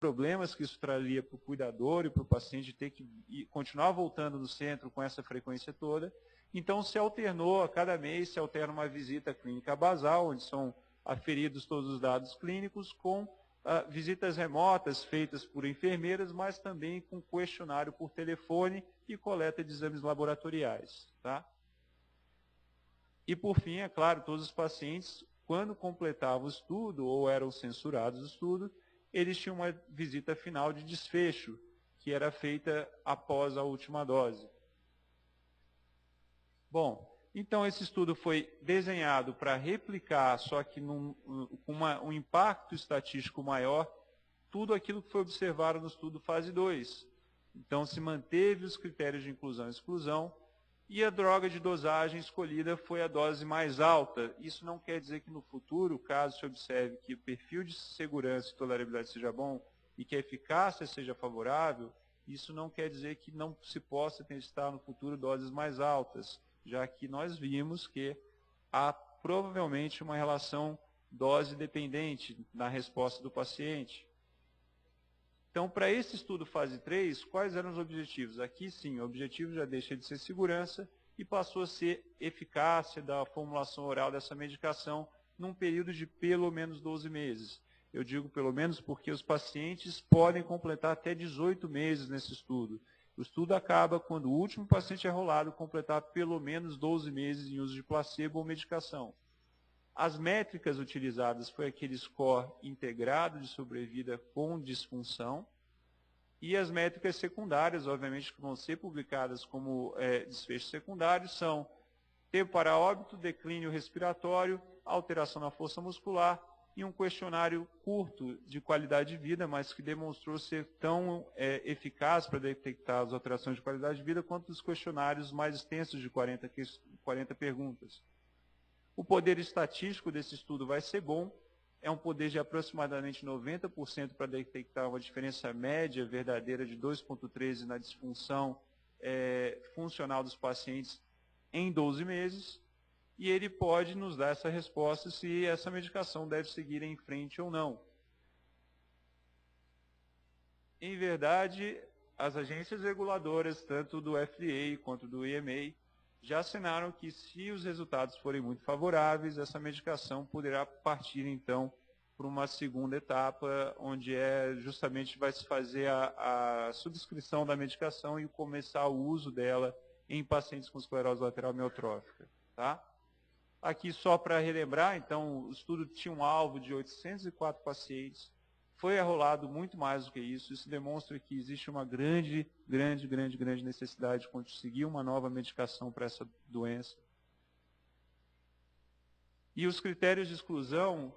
problemas que isso traria para o cuidador e para o paciente ter que continuar voltando no centro com essa frequência toda. Então, se alternou, a cada mês se alterna uma visita clínica basal, onde são aferidos todos os dados clínicos, com visitas remotas feitas por enfermeiras, mas também com questionário por telefone e coleta de exames laboratoriais. Tá? E, por fim, é claro, todos os pacientes, quando completavam o estudo ou eram censurados do estudo, eles tinham uma visita final de desfecho, que era feita após a última dose. Bom, então esse estudo foi desenhado para replicar, só que com um impacto estatístico maior, tudo aquilo que foi observado no estudo fase 2. Então se manteve os critérios de inclusão e exclusão, e a droga de dosagem escolhida foi a dose mais alta. Isso não quer dizer que no futuro, caso se observe que o perfil de segurança e tolerabilidade seja bom e que a eficácia seja favorável, isso não quer dizer que não se possa testar no futuro doses mais altas, já que nós vimos que há provavelmente uma relação dose dependente na resposta do paciente. Então, para esse estudo fase 3, quais eram os objetivos? Aqui, sim, o objetivo já deixa de ser segurança e passou a ser eficácia da formulação oral dessa medicação num período de pelo menos 12 meses. Eu digo pelo menos porque os pacientes podem completar até 18 meses nesse estudo. O estudo acaba quando o último paciente é rolado completar pelo menos 12 meses em uso de placebo ou medicação. As métricas utilizadas foi aquele score integrado de sobrevida com disfunção e as métricas secundárias, obviamente, que vão ser publicadas como desfechos secundários, são tempo para óbito, declínio respiratório, alteração na força muscular e um questionário curto de qualidade de vida, mas que demonstrou ser tão eficaz para detectar as alterações de qualidade de vida quanto os questionários mais extensos de 40 perguntas. O poder estatístico desse estudo vai ser bom, é um poder de aproximadamente 90% para detectar uma diferença média verdadeira de 2,13 na disfunção funcional dos pacientes em 12 meses, e ele pode nos dar essa resposta se essa medicação deve seguir em frente ou não. Em verdade, as agências reguladoras, tanto do FDA quanto do EMA, já assinaram que, se os resultados forem muito favoráveis, essa medicação poderá partir, então, para uma segunda etapa, onde justamente vai se fazer a subscrição da medicação e começar o uso dela em pacientes com esclerose lateral amiotrófica. Tá? Aqui, só para relembrar, então, o estudo tinha um alvo de 804 pacientes, foi arrolado muito mais do que isso. Isso demonstra que existe uma grande necessidade de conseguir uma nova medicação para essa doença. E os critérios de exclusão,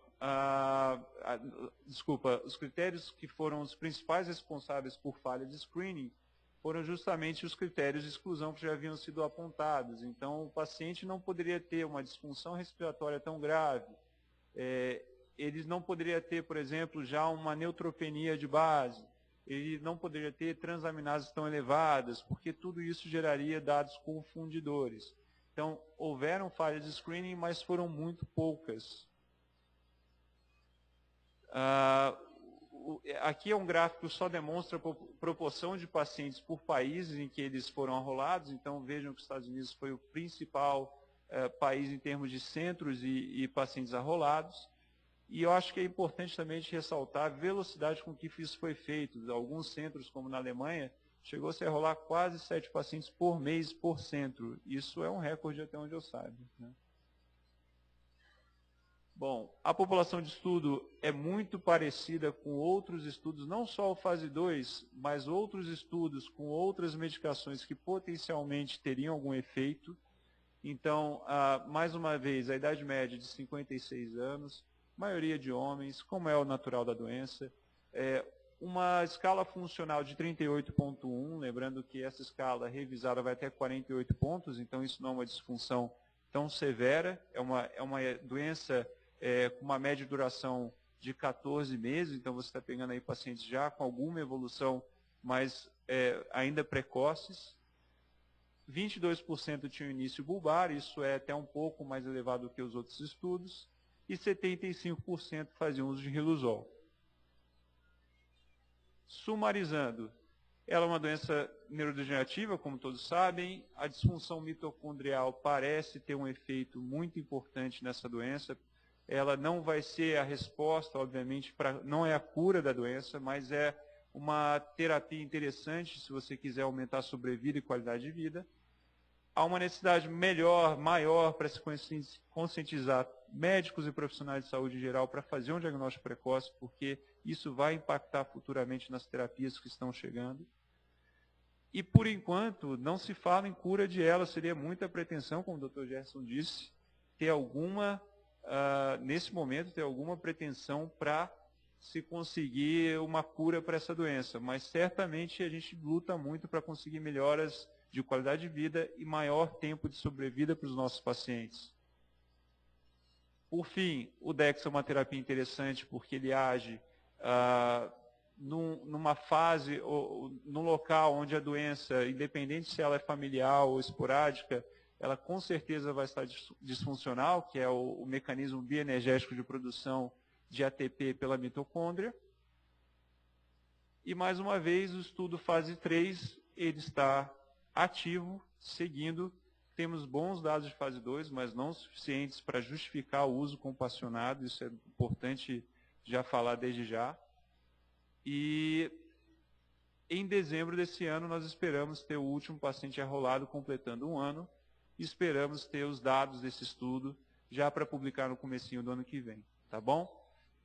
os critérios que foram os principais responsáveis por falha de screening foram justamente os critérios de exclusão que já haviam sido apontados. Então, o paciente não poderia ter uma disfunção respiratória tão grave, ele não poderia ter, por exemplo, já uma neutropenia de base, ele não poderia ter transaminases tão elevadas, porque tudo isso geraria dados confundidores. Então, houveram falhas de screening, mas foram muito poucas. Aqui é um gráfico que só demonstra a proporção de pacientes por países em que eles foram arrolados. Então, vejam que os Estados Unidos foi o principal país em termos de centros e pacientes arrolados. E eu acho que é importante também ressaltar a velocidade com que isso foi feito. Alguns centros, como na Alemanha, chegou a se enrolar quase 7 pacientes por mês por centro. Isso é um recorde até onde eu saiba, né? Bom, a população de estudo é muito parecida com outros estudos, não só o fase 2, mas outros estudos com outras medicações que potencialmente teriam algum efeito. Então, mais uma vez, a idade média de 56 anos, maioria de homens, como é o natural da doença, uma escala funcional de 38,1, lembrando que essa escala revisada vai até 48 pontos, então isso não é uma disfunção tão severa, é uma doença com uma média de duração de 14 meses, então você está pegando aí pacientes já com alguma evolução, mas ainda precoces. 22% tinham início bulbar, isso é até um pouco mais elevado do que os outros estudos, e 75% faziam uso de riluzol. Sumarizando, ela é uma doença neurodegenerativa, como todos sabem. A disfunção mitocondrial parece ter um efeito muito importante nessa doença. Ela não vai ser a resposta, obviamente, não é a cura da doença, mas é uma terapia interessante se você quiser aumentar a sobrevida e qualidade de vida. Há uma necessidade maior para se conscientizar médicos e profissionais de saúde em geral para fazer um diagnóstico precoce, porque isso vai impactar futuramente nas terapias que estão chegando. E, por enquanto, não se fala em cura de ela, seria muita pretensão, como o Dr. Gerson disse, ter alguma, nesse momento, ter alguma pretensão para se conseguir uma cura para essa doença. Mas, certamente, a gente luta muito para conseguir melhoras de qualidade de vida e maior tempo de sobrevida para os nossos pacientes. Por fim, o DEX é uma terapia interessante porque ele age numa fase, ou num local onde a doença, independente se ela é familiar ou esporádica, ela com certeza vai estar disfuncional, que é o mecanismo bioenergético de produção de ATP pela mitocôndria. E, mais uma vez, o estudo fase 3, ele está ativo, seguindo. Temos bons dados de fase 2, mas não suficientes para justificar o uso compassionado, isso é importante já falar desde já. E em dezembro desse ano nós esperamos ter o último paciente enrolado completando 1 ano e esperamos ter os dados desse estudo já para publicar no comecinho do ano que vem, tá bom?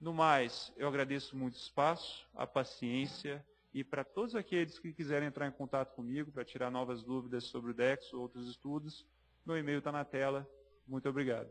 No mais, eu agradeço muito o espaço, a paciência e para todos aqueles que quiserem entrar em contato comigo para tirar novas dúvidas sobre o DEX ou outros estudos, meu e-mail está na tela. Muito obrigado.